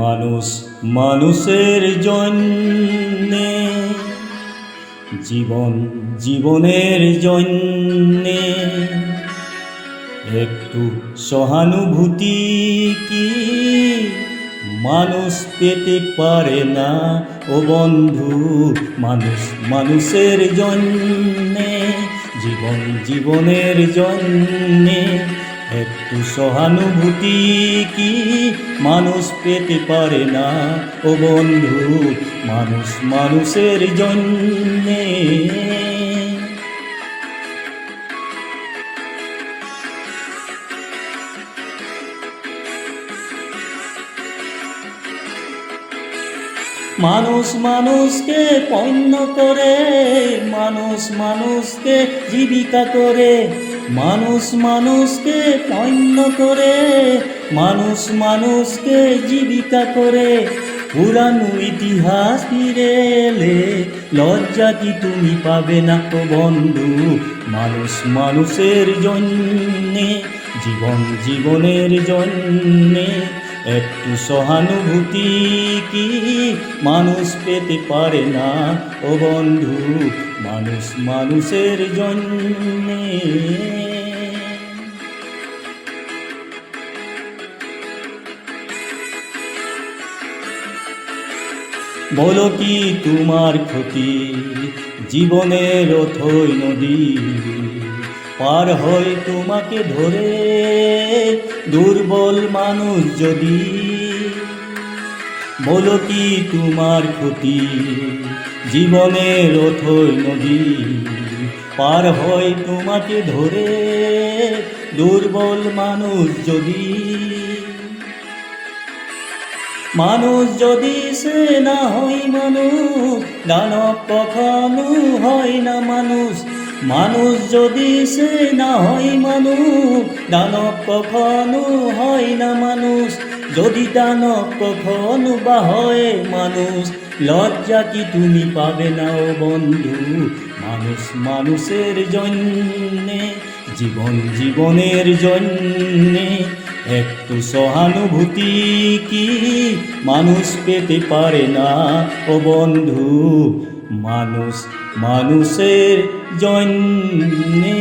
মানুষ মানুষের জন্যে, জীবন জীবনের জন্যে একটু সহানুভূতি কি মানুষ পেতে পারে না ও বন্ধু। মানুষ মানুষের জন্যে, জীবন জীবনের জন্যে একটু সহানুভূতি কি মানুষ পেতে পারে না ও বন্ধু। মানুষ মানুষের জন্যে। মানুষ মানুষকে পণ্য করে, মানুষ মানুষকে জীবিকা করে, মানুষ মানুষকে পণ্য করে, মানুষ মানুষকে জীবিকা করে। পুরানো ইতিহাস ফিরে এলে লজ্জা কি তুমি পাবে না তো বন্ধু। মানুষ মানুষের জন্যে, জীবন জীবনের জন্যে একটু সহানুভূতি কি মানুষ পেতে পারে না ও বন্ধু। মানুষ মানুষের জন্যে। বলো কি তোমার ক্ষতি, জীবনের অথই নদী পার হয় তোমাকে ধরে দুর্বল মানুষ যদি। বলো কি তোমার ক্ষতি, জীবনের অথই নদী পার হয় তোমাকে ধরে দুর্বল মানুষ যদি। মানুষ যদি সে না হয় মানুষ, দানব কখনো হয় না মানুষ। মানুষ যদি সে না হয় মানুষ, দানব কখনো হয় না মানুষ। যদি দানব কখনো বা হয় মানুষ, লজ্জা কি তুমি পাবে না ও বন্ধু। মানুষ মানুষের জন্যে, জীবন জীবনের জন্যে একটু সহানুভূতি কি মানুষ পেতে পারে না ও বন্ধু। মানুষ মানুষের জন্যে।